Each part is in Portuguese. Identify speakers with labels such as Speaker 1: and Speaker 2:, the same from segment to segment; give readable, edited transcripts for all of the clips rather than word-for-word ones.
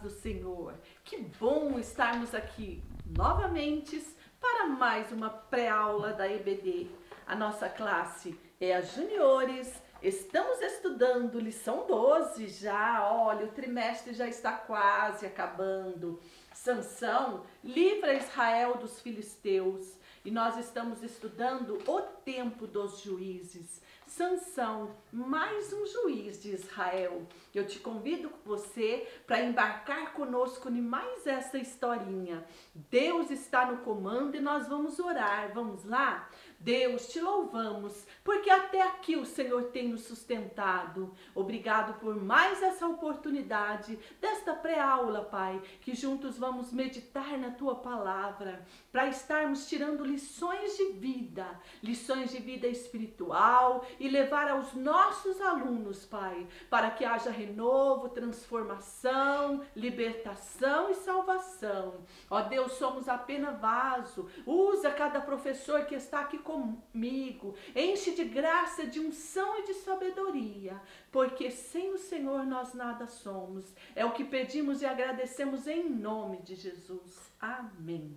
Speaker 1: do Senhor. Que bom estarmos aqui novamente para mais uma pré-aula da EBD. A nossa classe é a Juniores. Estamos estudando lição 12 já. Olha, o trimestre já está quase acabando. Sansão livra Israel dos filisteus. E nós estamos estudando o tempo dos juízes. Sansão, mais um juiz de Israel. Eu te convido você para embarcar conosco em mais essa historinha. Deus está no comando e nós vamos orar. Vamos lá? Deus, te louvamos, porque até aqui o Senhor tem nos sustentado. Obrigado por mais essa oportunidade desta pré-aula, Pai, que juntos vamos meditar na Tua palavra, para estarmos tirando lições de vida espiritual e levar aos nossos alunos, Pai, para que haja renovo, transformação, libertação e salvação. Ó Deus, somos apenas vaso. Usa cada professor que está aqui comigo, enche de graça, de unção e de sabedoria, porque sem o Senhor nós nada somos. É o que pedimos e agradecemos em nome de Jesus. Amém.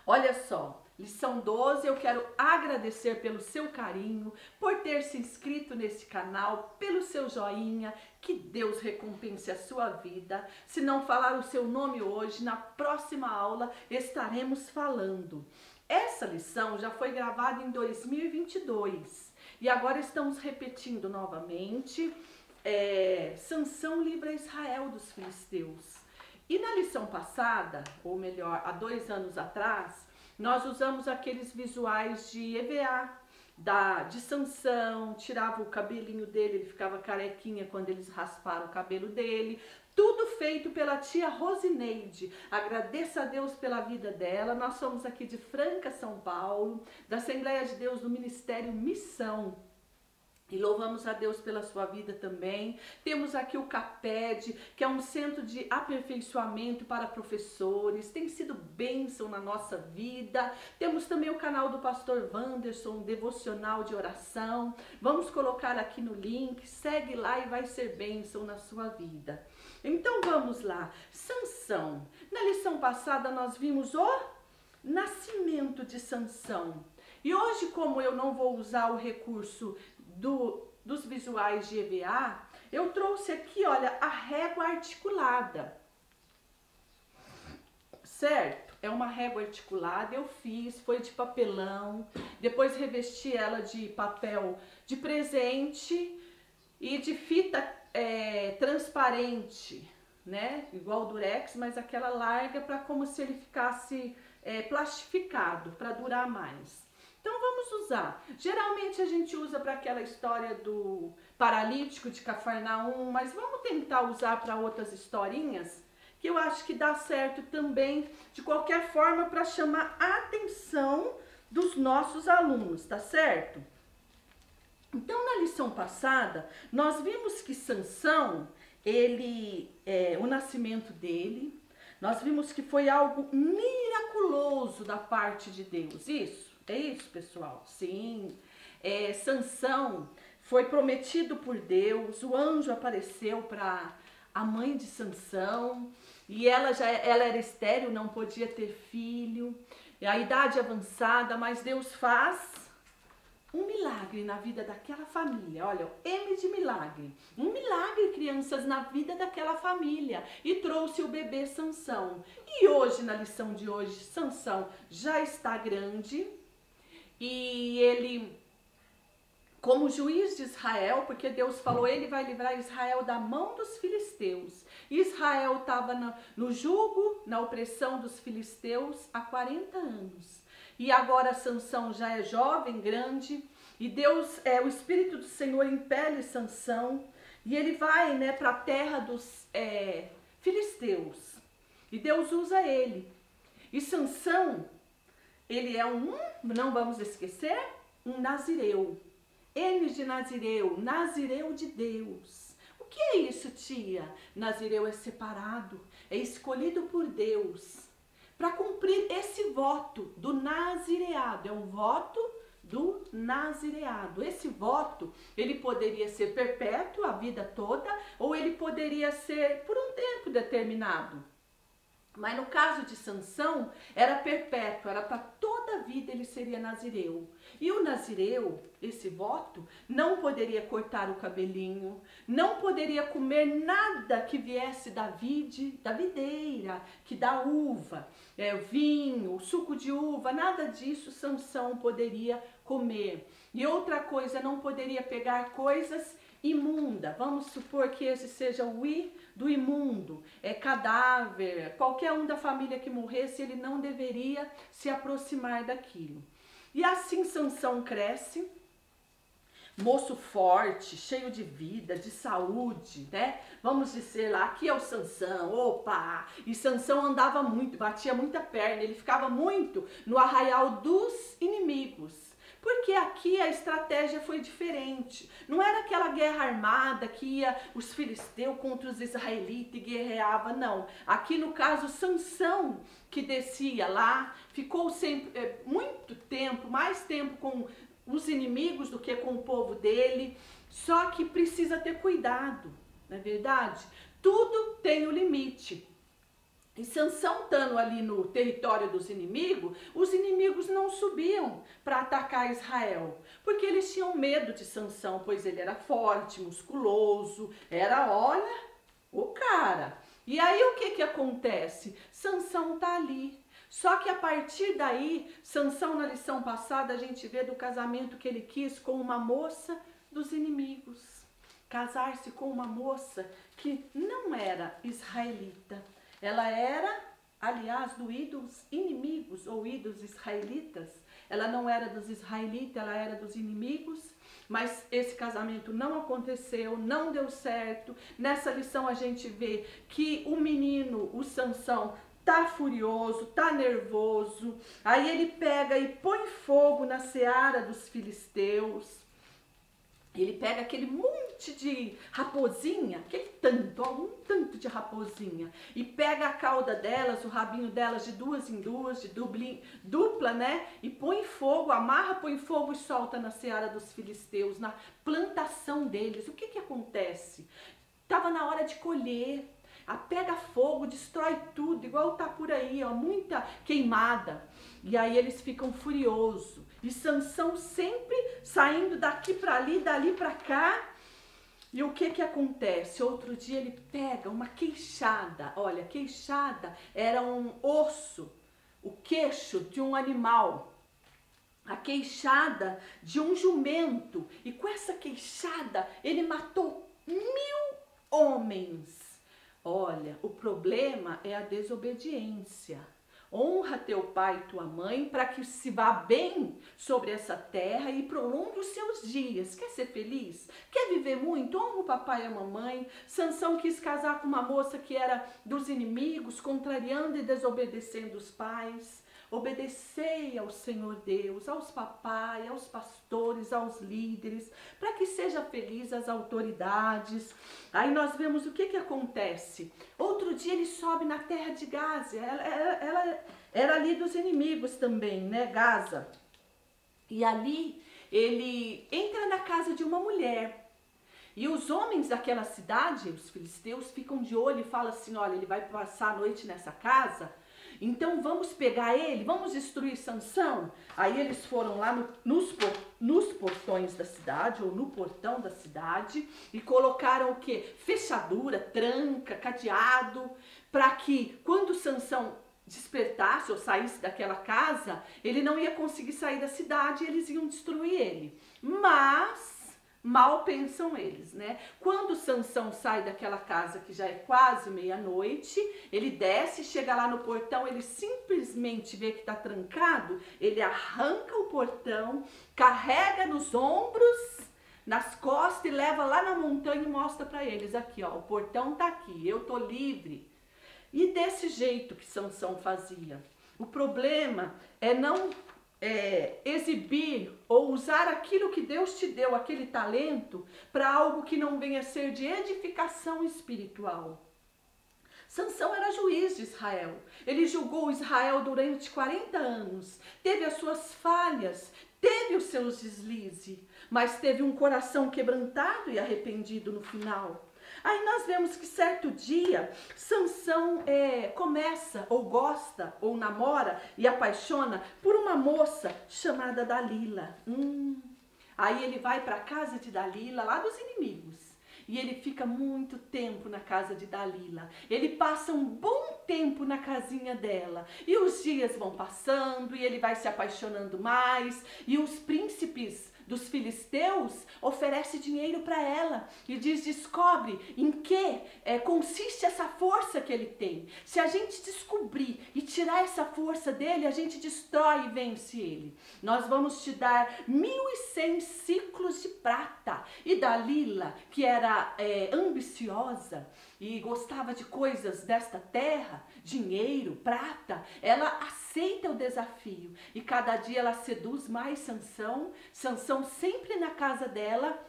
Speaker 1: Olha só, lição 12, eu quero agradecer pelo seu carinho, por ter se inscrito nesse canal, pelo seu joinha, que Deus recompense a sua vida. Se não falar o seu nome hoje, na próxima aula estaremos falando. Essa lição já foi gravada em 2022 e agora estamos repetindo novamente. Sansão livra Israel dos filisteus. E na lição passada, ou melhor, há 2 anos atrás, nós usamos aqueles visuais de EVA, de Sansão, tirava o cabelinho dele, ele ficava carequinha quando eles rasparam o cabelo dele. Tudo feito pela tia Rosineide. Agradeça a Deus pela vida dela. Nós somos aqui de Franca, São Paulo, da Assembleia de Deus do Ministério Missão. E louvamos a Deus pela sua vida também. Temos aqui o CAPED, que é um centro de aperfeiçoamento para professores. Tem sido bênção na nossa vida. Temos também o canal do pastor Wanderson, devocional de oração. Vamos colocar aqui no link. Segue lá e vai ser bênção na sua vida. Então vamos lá. Sansão. Na lição passada nós vimos o nascimento de Sansão. E hoje, como eu não vou usar o recurso dos visuais de EVA, eu trouxe aqui, olha, a régua articulada, certo? É uma régua articulada, eu fiz, foi de papelão, depois revesti ela de papel de presente e de fita transparente, né? Igual durex, mas aquela larga, para como se ele ficasse plastificado, para durar mais. Então vamos usar. Geralmente a gente usa para aquela história do paralítico de Cafarnaum, mas vamos tentar usar para outras historinhas, que eu acho que dá certo também, de qualquer forma, para chamar a atenção dos nossos alunos, tá certo? Então na lição passada, nós vimos que Sansão, o nascimento dele, nós vimos que foi algo miraculoso da parte de Deus, isso? É isso, pessoal? Sim. Sansão foi prometido por Deus, o anjo apareceu para a mãe de Sansão, e ela era estéril, não podia ter filho, a idade avançada, mas Deus faz um milagre na vida daquela família. Olha, M de milagre. Um milagre, crianças, na vida daquela família. E trouxe o bebê Sansão. E hoje, na lição de hoje, Sansão já está grande. E ele, como juiz de Israel, porque Deus falou, ele vai livrar Israel da mão dos filisteus. Israel estava no jugo, na opressão dos filisteus há 40 anos. E agora Sansão já é jovem, grande, e Deus, o Espírito do Senhor impele Sansão, e ele vai, né, para a terra dos filisteus. E Deus usa ele. E Sansão, ele é não vamos esquecer, um nazireu. N de Nazireu, Nazireu de Deus. O que é isso, tia? Nazireu é separado, é escolhido por Deus para cumprir esse voto do nazireado. É um voto do nazireado. Esse voto, ele poderia ser perpétuo, a vida toda, ou ele poderia ser por um tempo determinado. Mas no caso de Sansão, era perpétuo, era para toda a vida ele seria nazireu. E o nazireu, esse voto, não poderia cortar o cabelinho, não poderia comer nada que viesse da videira, que dá uva, vinho, suco de uva, nada disso Sansão poderia comer. E outra coisa, não poderia pegar coisas imunda. Vamos supor que esse seja o I do imundo, cadáver, qualquer um da família que morresse, ele não deveria se aproximar daquilo. E assim Sansão cresce, moço forte, cheio de vida, de saúde, né? Vamos dizer lá, aqui é o Sansão, opa! E Sansão andava muito, batia muita perna, ele ficava muito no arraial dos inimigos. Porque aqui a estratégia foi diferente. Não era aquela guerra armada que ia os filisteus contra os israelitas e guerreava, não. Aqui no caso Sansão que descia lá, ficou sempre muito tempo, mais tempo com os inimigos do que com o povo dele. Só que precisa ter cuidado, não é verdade? Tudo tem o limite. E Sansão estando ali no território dos inimigos, os inimigos não subiam para atacar Israel, porque eles tinham medo de Sansão, pois ele era forte, musculoso, era, olha, o cara. E aí o que acontece? Sansão tá ali. Só que a partir daí, Sansão na lição passada, a gente vê do casamento que ele quis com uma moça dos inimigos. Casar-se com uma moça que não era israelita. Ela era, aliás, dos inimigos ou dos israelitas. Ela não era dos israelitas, ela era dos inimigos. Mas esse casamento não aconteceu, não deu certo. Nessa lição a gente vê que o menino, o Sansão, tá furioso, tá nervoso. Aí ele pega e põe fogo na seara dos filisteus. Ele pega aquele monte de raposinha, um tanto de raposinha, e pega a cauda delas, o rabinho delas de duas em duas, de dupla, né? E põe fogo, amarra, põe fogo e solta na seara dos filisteus, na plantação deles. O que acontece? Tava na hora de colher. Pega fogo, destrói tudo, igual tá por aí, ó, muita queimada. E aí eles ficam furiosos. E Sansão sempre saindo daqui para ali, dali para cá. E o que acontece? Outro dia ele pega uma queixada. Olha, queixada era um osso, o queixo de um animal. A queixada de um jumento. E com essa queixada ele matou 1000 homens. Olha, o problema é a desobediência. Honra teu pai e tua mãe para que se vá bem sobre essa terra e prolongue os seus dias. Quer ser feliz? Quer viver muito? Honra o papai e a mamãe. Sansão quis casar com uma moça que era dos inimigos, contrariando e desobedecendo os pais. Obedecei ao Senhor Deus, aos papais, aos pastores, aos líderes, para que seja feliz as autoridades. Aí nós vemos o que acontece. Outro dia ele sobe na terra de Gaza, ela era ali dos inimigos também, né, Gaza. E ali ele entra na casa de uma mulher. E os homens daquela cidade, os filisteus, ficam de olho e falam assim, olha, ele vai passar a noite nessa casa, então vamos pegar ele, vamos destruir Sansão. Aí eles foram lá nos portões da cidade, ou no portão da cidade, e colocaram o quê? Fechadura, tranca, cadeado, para que quando Sansão despertasse ou saísse daquela casa, ele não ia conseguir sair da cidade e eles iam destruir ele. Mas mal pensam eles, né? Quando Sansão sai daquela casa, que já é quase meia-noite, ele desce, chega lá no portão, ele simplesmente vê que tá trancado, ele arranca o portão, carrega nos ombros, nas costas e leva lá na montanha e mostra para eles, aqui ó, o portão tá aqui, eu tô livre. E desse jeito que Sansão fazia. O problema é não exibir ou usar aquilo que Deus te deu, aquele talento, para algo que não venha a ser de edificação espiritual. Sansão era juiz de Israel. Ele julgou Israel durante 40 anos. Teve as suas falhas, teve os seus deslizes, mas teve um coração quebrantado e arrependido no final. Aí nós vemos que certo dia, Sansão começa, ou gosta, ou namora e apaixona por uma moça chamada Dalila. Aí ele vai para a casa de Dalila, lá dos inimigos. E ele fica muito tempo na casa de Dalila. Ele passa um bom tempo na casinha dela. E os dias vão passando e ele vai se apaixonando mais. E os príncipes dos filisteus oferecem dinheiro para ela e descobre em que consiste essa força que ele tem. Se a gente descobrir e tirar essa força dele, a gente destrói e vence ele. Nós vamos te dar 1.100 ciclos de prata. E Dalila, que era ambiciosa e gostava de coisas desta terra, dinheiro, prata, ela aceita o desafio e cada dia ela seduz mais Sansão. Sansão sempre na casa dela.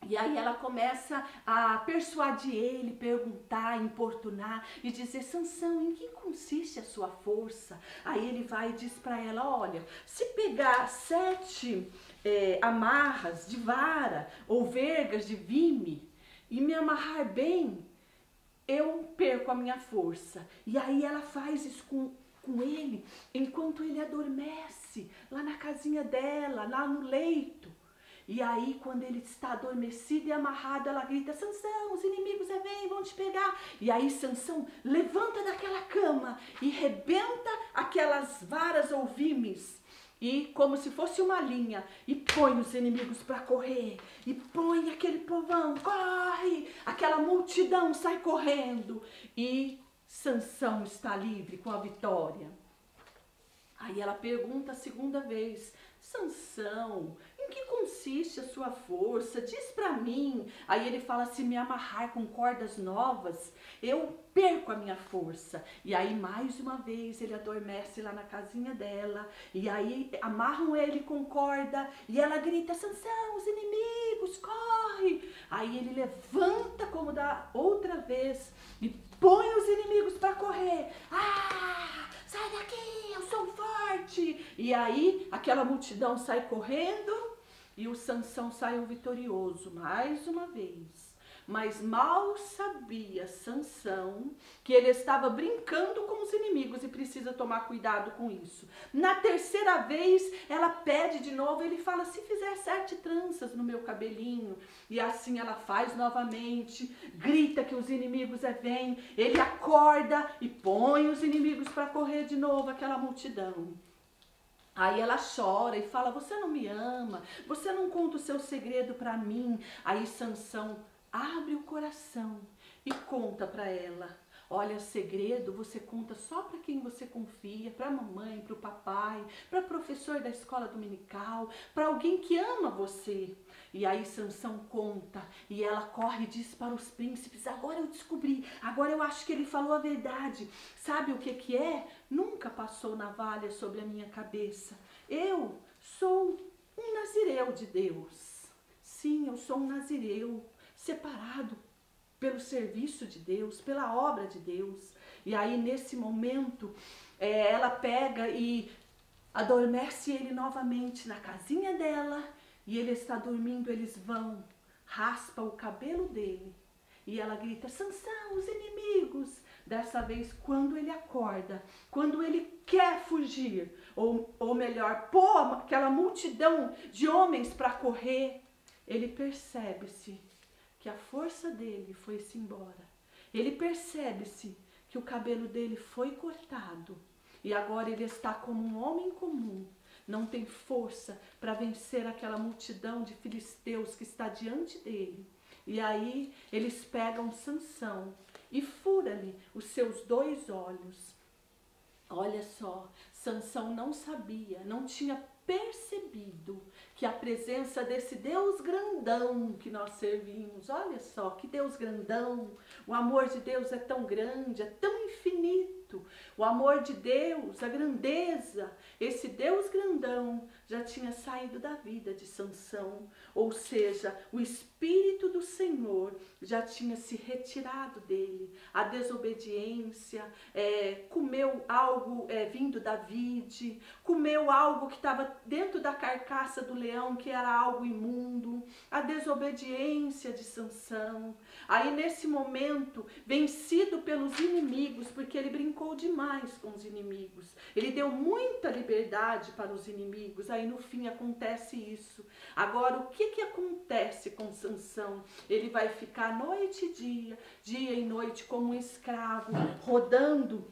Speaker 1: E aí ela começa a persuadir ele, perguntar, importunar e dizer: Sansão, em que consiste a sua força? Aí ele vai e diz para ela: olha, se pegar 7 amarras de vara ou vergas de vime e me amarrar bem, eu perco a minha força. E aí ela faz isso com ele, enquanto ele adormece lá na casinha dela, lá no leito. E aí, quando ele está adormecido e amarrado, ela grita: Sansão, os inimigos vêm, vão te pegar. E aí Sansão levanta daquela cama e rebenta aquelas varas ou vimes. E como se fosse uma linha, e põe os inimigos para correr, e põe aquele povão, corre, aquela multidão sai correndo, e Sansão está livre com a vitória. Aí ela pergunta a segunda vez: Sansão, em que consiste a sua força? Diz para mim. Aí ele fala: se me amarrar com cordas novas, eu perco a minha força. E aí mais uma vez ele adormece lá na casinha dela. E aí amarram ele com corda e ela grita: Sansão, os inimigos, corre! Aí ele levanta como da outra vez e põe os inimigos para correr. Sai daqui, eu sou forte! E aí aquela multidão sai correndo e o Sansão saiu vitorioso mais uma vez. Mas mal sabia Sansão que ele estava brincando com os inimigos e precisa tomar cuidado com isso. Na terceira vez, ela pede de novo, ele fala: se fizer 7 tranças no meu cabelinho. E assim ela faz novamente, grita que os inimigos vêm, ele acorda e põe os inimigos para correr de novo, aquela multidão. Aí ela chora e fala: você não me ama, você não conta o seu segredo para mim. Aí Sansão abre o coração e conta para ela: olha, segredo você conta só para quem você confia, para a mamãe, para o papai, para o professor da escola dominical, para alguém que ama você. E aí Sansão conta e ela corre e diz para os príncipes: agora eu descobri, agora eu acho que ele falou a verdade. Sabe o que é? Nunca passou navalha sobre a minha cabeça. Eu sou um nazireu de Deus. Sim, eu sou um nazireu, separado pelo serviço de Deus, pela obra de Deus. E aí nesse momento ela pega e adormece ele novamente na casinha dela. E ele está dormindo, eles vão, raspa o cabelo dele. E ela grita: Sansão, os inimigos. Dessa vez, quando ele acorda, quando ele quer fugir, ou melhor, pôr aquela multidão de homens para correr, ele percebe-se que a força dele foi-se embora. Ele percebe-se que o cabelo dele foi cortado. E agora ele está como um homem comum. Não tem força para vencer aquela multidão de filisteus que está diante dele. E aí eles pegam Sansão e furam-lhe os seus 2 olhos. Olha só, Sansão não sabia, não tinha percebido que a presença desse Deus grandão que nós servimos, olha só, que Deus grandão, o amor de Deus é tão grande, é tão infinito, o amor de Deus, a grandeza, esse Deus grandão já tinha saído da vida de Sansão, ou seja, o Espírito do Senhor já tinha se retirado dele, a desobediência, comeu algo vindo da vide, comeu algo que estava dentro da carcaça do leão, que era algo imundo, a desobediência de Sansão. Aí nesse momento, vencido pelos inimigos, porque ele brincou demais com os inimigos, ele deu muita liberdade para os inimigos, aí no fim acontece isso. Agora o que acontece com Sansão? Ele vai ficar noite e dia, dia e noite como um escravo, rodando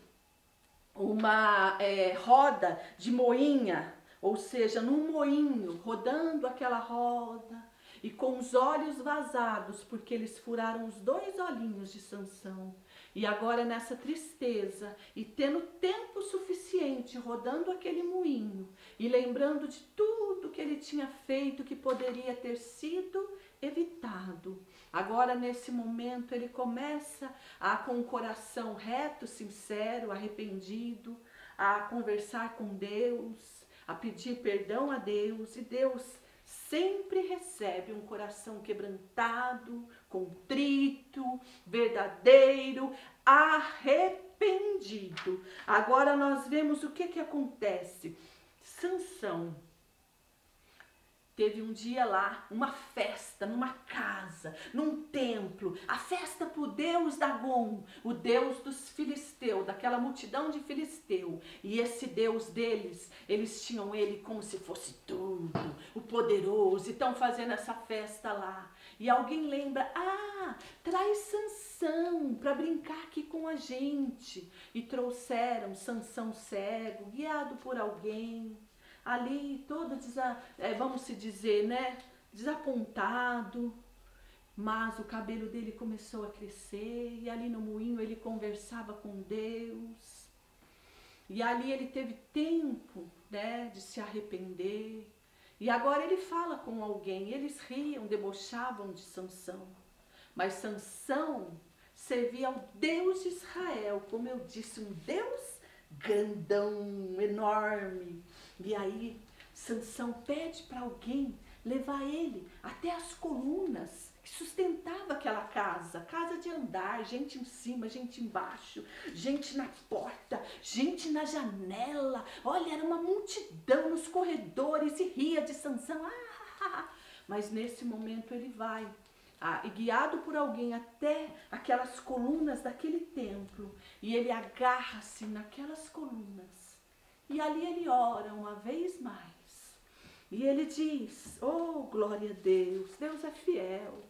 Speaker 1: uma roda de moinha, ou seja, num moinho, rodando aquela roda, e com os olhos vazados, porque eles furaram os 2 olhinhos de Sansão. E agora nessa tristeza, e tendo tempo suficiente, rodando aquele moinho, e lembrando de tudo que ele tinha feito, que poderia ter sido evitado. Agora nesse momento ele começa com o coração reto, sincero, arrependido, a conversar com Deus, a pedir perdão a Deus, e Deus sempre recebe um coração quebrantado, contrito, verdadeiro, arrependido. Agora nós vemos o que acontece. Sansão teve um dia lá, uma festa, numa casa, num templo, a festa para o deus Dagon, o deus dos filisteus, daquela multidão de filisteu. E esse deus deles, eles tinham ele como se fosse tudo, o poderoso, e estão fazendo essa festa lá. E alguém lembra, traz Sansão para brincar aqui com a gente. E trouxeram Sansão cego, guiado por alguém. Ali todo, vamos se dizer, né, desapontado, mas o cabelo dele começou a crescer, e ali no moinho ele conversava com Deus, e ali ele teve tempo, né, de se arrepender, e agora ele fala com alguém, eles riam, debochavam de Sansão, mas Sansão servia ao Deus de Israel, como eu disse, um Deus grandão, enorme. E aí Sansão pede para alguém levar ele até as colunas que sustentava aquela casa, casa de andar, gente em cima, gente embaixo, gente na porta, gente na janela. Olha, era uma multidão nos corredores, e ria de Sansão. Mas nesse momento ele vai, e guiado por alguém até aquelas colunas daquele templo, e ele agarra-se naquelas colunas, e ali ele ora uma vez mais, e ele diz, oh glória a Deus, Deus é fiel,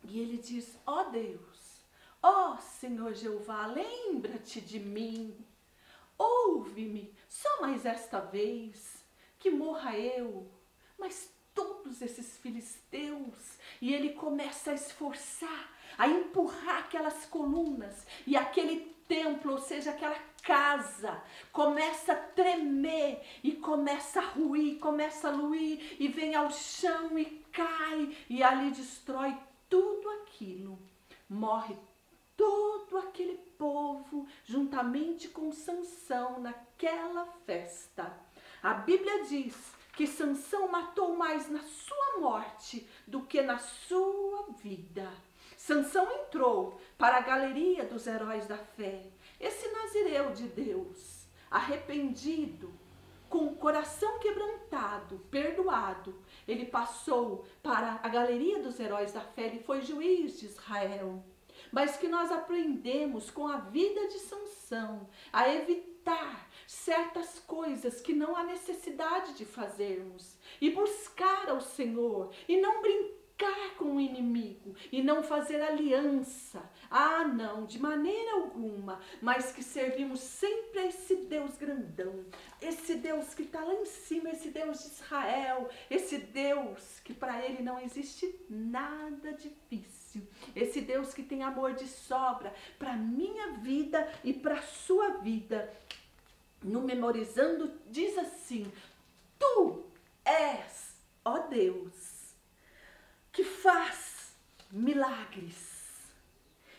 Speaker 1: e ele diz, ó Deus, ó Senhor Jeová, lembra-te de mim, ouve-me só mais esta vez, que morra eu, mas todos esses filisteus. E ele começa a esforçar, a empurrar aquelas colunas, e aquele templo, ou seja, aquela casa, começa a tremer, e começa a ruir, e vem ao chão e cai, e ali destrói tudo aquilo. Morre todo aquele povo, juntamente com Sansão, naquela festa. A Bíblia diz que Sansão matou mais na sua morte do que na sua vida. Sansão entrou para a galeria dos heróis da fé. Esse nazireu de Deus, arrependido, com o coração quebrantado, perdoado, ele passou para a galeria dos heróis da fé, ele foi juiz de Israel. Mas que nós aprendemos com a vida de Sansão a evitar certas coisas que não há necessidade de fazermos, e buscar ao Senhor, e não brincar com o inimigo, e não fazer aliança. Não, de maneira alguma, mas que servimos sempre a esse Deus grandão, esse Deus que está lá em cima, esse Deus de Israel, esse Deus que para ele não existe nada difícil, esse Deus que tem amor de sobra para a minha vida e para a sua vida. No Memorizando diz assim, tu és, ó Deus, que faz milagres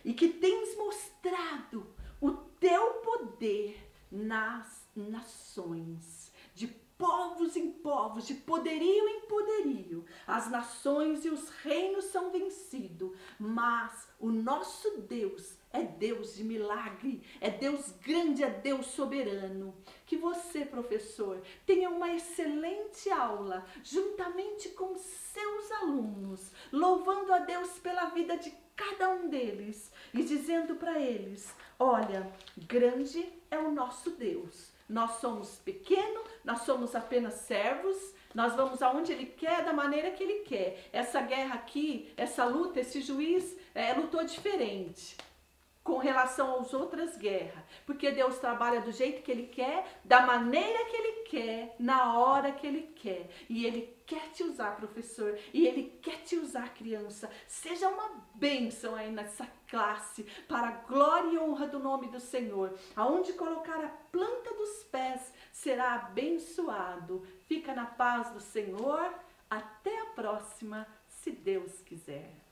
Speaker 1: e que tens mostrado o teu poder nas nações, de povos em povos, de poderio em poderio. As nações e os reinos são vencidos, mas o nosso Deus é Deus de milagre, é Deus grande, é Deus soberano. Que você, professor, tenha uma excelente aula, juntamente com seus alunos, louvando a Deus pela vida de cada um deles e dizendo para eles: olha, grande é o nosso Deus. Nós somos pequenos, nós somos apenas servos, nós vamos aonde Ele quer, da maneira que Ele quer. Essa guerra aqui, essa luta, esse juiz lutou diferente com relação às outras guerras, porque Deus trabalha do jeito que Ele quer, da maneira que Ele quer, na hora que Ele quer. E Ele quer te usar, professor, e Ele quer te usar, criança. Seja uma bênção aí nessa classe, para a glória e honra do nome do Senhor. Aonde colocar a planta dos pés será abençoado. Fica na paz do Senhor. Até a próxima, se Deus quiser.